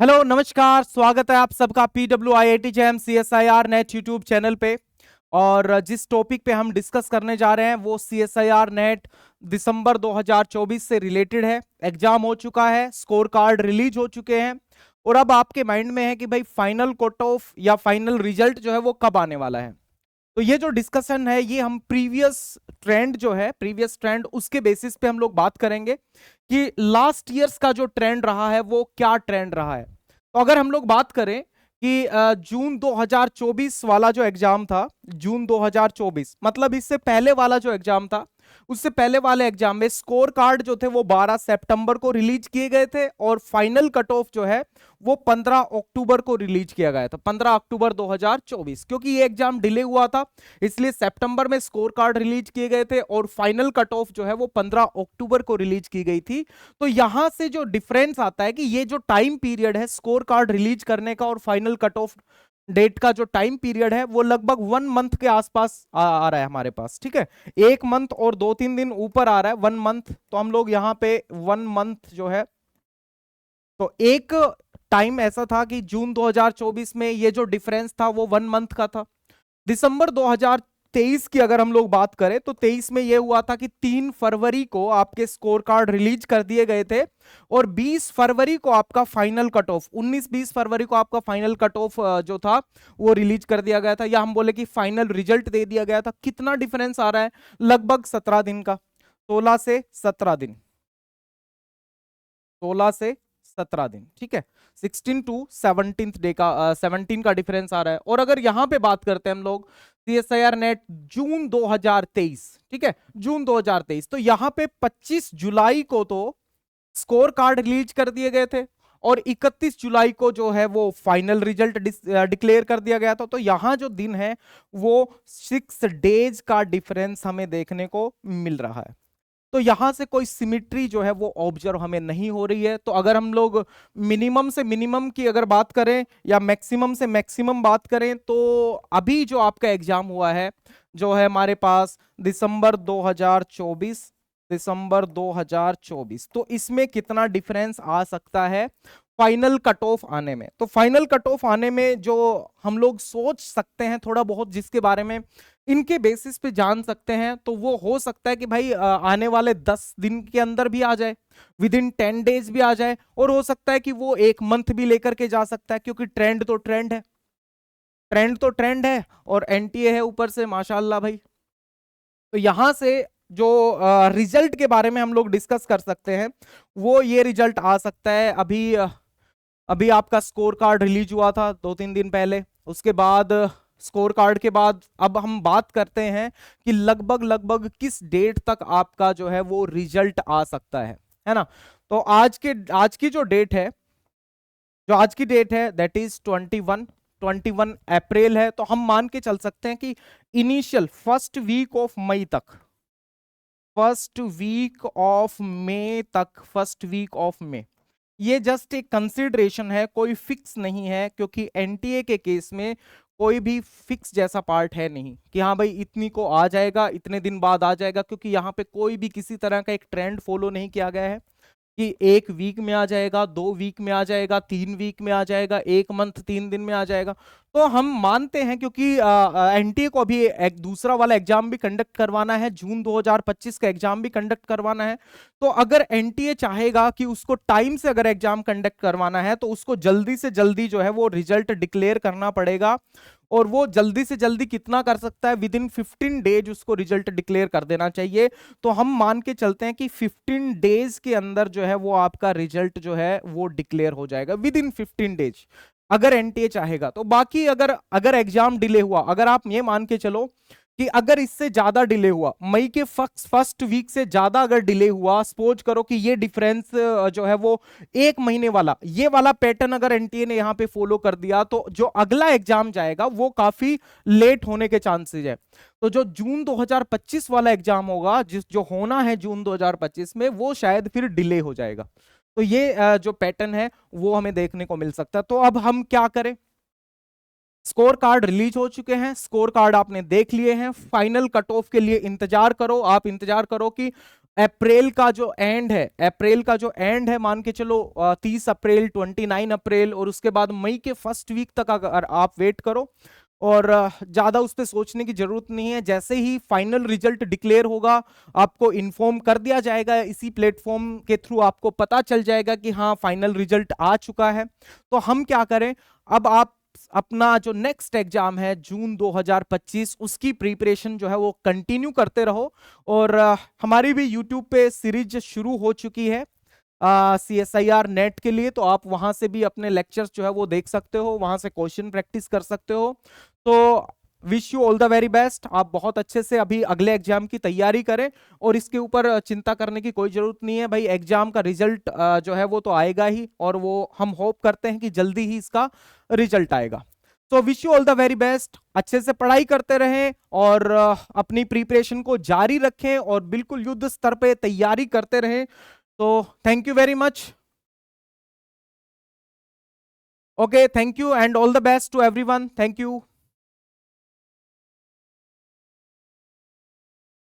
Hello नमस्कार, स्वागत है आप सबका PWIIT jam CSIR net YouTube channel पे। और जिस टॉपिक पे हम डिस्कस करने जा रहे हैं वो CSIR नेट दिसंबर 2024 से रिलेटेड है। एग्जाम हो चुका है, स्कोर कार्ड रिलीज हो चुके हैं और अब आपके माइंड में है कि भाई फाइनल कट ऑफ या फाइनल रिजल्ट जो है वो कब आने वाला है। तो ये जो डिस्कशन है ये हम प्रीवियस ट्रेंड उसके बेसिस पे हम लोग बात करेंगे कि लास्ट ईयर्स का जो ट्रेंड रहा है वो क्या ट्रेंड रहा है। तो अगर हम लोग बात करें कि जून 2024 वाला जो एग्जाम था, जून 2024 मतलब इससे पहले वाला जो एग्जाम था, उससे पहले वाले एग्जाम में स्कोर कार्ड जो थे वो 12 सितंबर को रिलीज किए गए थे और फाइनल कट ऑफ जो है वो 15 अक्टूबर को रिलीज किया गया था, 15 अक्टूबर 2024। क्योंकि ये एग्जाम डिले हुआ था इसलिए सितंबर में स्कोर कार्ड रिलीज किए गए थे और फाइनल कट ऑफ जो है वो 15 अक्टूबर को रिलीज की गई थी। तो यहां से जो डिफरेंस आता है कि ये जो टाइम पीरियड है स्कोर कार्ड रिलीज करने का और फाइनल कट ऑफ डेट का जो टाइम पीरियड है वो लगभग 1 मंथ के आसपास आ रहा है हमारे पास। ठीक है, 1 मंथ और 2-3 दिन ऊपर आ रहा है 1 मंथ। तो हम लोग यहाँ पे 1 मंथ जो है, तो एक टाइम ऐसा था कि जून 2024 में ये जो डिफरेंस था वो 1 मंथ का था। दिसंबर 2023 की अगर हम लोग बात करें तो 23 में ये हुआ था कि 3 फरवरी को आपके स्कोर कार्ड रिलीज कर दिए गए थे और 20 फरवरी को आपका फाइनल कट ऑफ, 19-20 फरवरी को आपका फाइनल कट ऑफ जो था वो रिलीज कर दिया गया था, या हम बोले कि फाइनल रिजल्ट दे दिया गया था। कितना डिफरेंस आ रहा है? लगभग 17 दिन का, 16 से 17 दिन, 16 से 17 दिन। ठीक है, 16 टू 17 डे का 17 का डिफरेंस आ रहा है। और अगर यहां पे बात करते हैं हम लोग CSIR नेट जून 2023, ठीक है, जून 2023, तो यहां पे 25 जुलाई को तो स्कोर कार्ड रिलीज कर दिए गए थे और 31 जुलाई को जो है वो फाइनल रिजल्ट डिक्लेयर कर दिया गया था। तो यहां जो दिन है वो 6 डेज का डिफरेंस हमें देखने को मिल रहा है। तो यहां से कोई सिमिट्री जो है वो ऑब्जर्व हमें नहीं हो रही है। तो अगर हम लोग मिनिमम से मिनिमम की अगर बात करें या मैक्सिमम से मैक्सिमम बात करें तो अभी जो आपका एग्जाम हुआ है जो है हमारे पास दिसंबर 2024, दिसंबर 2024, तो इसमें कितना डिफरेंस आ सकता है फाइनल कट ऑफ आने में? तो फाइनल कट ऑफ आने में जो हम लोग सोच सकते हैं थोड़ा बहुत, जिसके बारे में इनके बेसिस पे जान सकते हैं, तो वो हो सकता है कि भाई आने वाले 10 दिन के अंदर भी आ जाए, विद इन 10 डेज भी आ जाए, और हो सकता है कि वो 1 मंथ भी लेकर के जा सकता है, क्योंकि ट्रेंड तो ट्रेंड है, ट्रेंड तो ट्रेंड है और एनटीए है ऊपर से माशाल्लाह भाई। तो यहां से जो रिजल्ट के बारे में हम लोग डिस्कस कर सकते हैं वो ये रिजल्ट आ सकता है। अभी आपका स्कोर कार्ड रिलीज हुआ था 2-3 दिन पहले, उसके बाद स्कोर कार्ड के बाद अब हम बात करते हैं कि लगभग लगभग किस डेट तक आपका जो है वो रिजल्ट आ सकता है ना। तो आज की जो डेट है, जो आज की डेट है दैट इज 21 अप्रैल है। तो हम मान के चल सकते हैं कि initial first week of May तक, फर्स्ट वीक ऑफ मई तक, फर्स्ट वीक ऑफ मई, ये जस्ट एक कंसिडरेशन है, कोई फिक्स नहीं है, क्योंकि एनटीए के केस में कोई भी फिक्स जैसा पार्ट है नहीं कि हाँ भाई इतनी को आ जाएगा, इतने दिन बाद आ जाएगा, क्योंकि यहाँ पे कोई भी किसी तरह का एक ट्रेंड फॉलो नहीं किया गया है कि 1 वीक में आ जाएगा, 2 वीक में आ जाएगा, 3 वीक में आ जाएगा, 1 मंथ 3 दिन में आ जाएगा। तो हम मानते हैं क्योंकि एनटीए को अभी एक दूसरा वाला एग्जाम भी कंडक्ट करवाना है, जून 2025 का एग्जाम भी कंडक्ट करवाना है। तो अगर एनटीए चाहेगा कि उसको टाइम से अगर एग्जाम कंडक्ट करवाना है तो उसको जल्दी से जल्दी जो है वो रिजल्ट डिक्लेयर करना पड़ेगा। और वो जल्दी से जल्दी कितना कर सकता है? विद इन 15 डेज उसको रिजल्ट डिक्लेयर कर देना चाहिए। तो हम मान के चलते हैं कि 15 डेज के अंदर जो है वो आपका रिजल्ट जो है वो डिक्लेयर हो जाएगा विद इन 15 डेज, अगर एनटीए चाहेगा तो। बाकी अगर अगर एग्जाम डिले हुआ, अगर आप ये मान के चलो कि अगर इससे ज्यादा डिले हुआ, मई के फर्स्ट वीक से ज्यादा अगर डिले हुआ, सपोज करो कि ये डिफरेंस जो है वो 1 महीने वाला, ये वाला पैटर्न अगर एनटीए ने यहां पे फॉलो कर दिया तो जो अगला एग्जाम जाएगा वो काफी लेट होने के चांसेस है। तो जो जून 2025 वाला एग्जाम होगा, जिस जो होना है जून 2025 में, वो शायद फिर डिले हो जाएगा। तो ये जो पैटर्न है वो हमें देखने को मिल सकता है। तो अब हम क्या करें? स्कोर कार्ड रिलीज हो चुके हैं, स्कोर कार्ड आपने देख लिए हैं, फाइनल कट ऑफ के लिए इंतजार करो। आप इंतजार करो कि अप्रैल का जो एंड है, अप्रैल का जो एंड है, मान के चलो 30 अप्रैल, 29 अप्रैल, और उसके बाद मई के फर्स्ट वीक तक अगर आप वेट करो, और ज्यादा उस पर सोचने की जरूरत नहीं है। जैसे ही फाइनल रिजल्ट डिक्लेयर होगा आपको इन्फॉर्म कर दिया जाएगा, इसी प्लेटफॉर्म के थ्रू आपको पता चल जाएगा कि हाँ फाइनल रिजल्ट आ चुका है। तो हम क्या करें, अब आप अपना जो नेक्स्ट एग्जाम है जून 2025 उसकी प्रिपरेशन जो है वो कंटिन्यू करते रहो। और हमारी भी यूट्यूब पे सीरीज शुरू हो चुकी है CSIR नेट के लिए, तो आप वहां से भी अपने लेक्चर्स जो है वो देख सकते हो, वहां से क्वेश्चन प्रैक्टिस कर सकते हो। तो wish you all the very best. आप बहुत अच्छे से अभी अगले एग्जाम की तैयारी करें, और इसके ऊपर चिंता करने की कोई जरूरत नहीं है भाई। एग्जाम का रिजल्ट जो है वो तो आएगा ही, और वो हम होप करते हैं कि जल्दी ही इसका रिजल्ट आएगा। तो wish you all the very best. अच्छे से पढ़ाई करते रहें और अपनी प्रिपरेशन को जारी रखें, और बिल्कुल युद्ध स्तर पे तैयारी करते रहें। तो thank you very much. Okay, thank you and all the best to everyone. Thank you.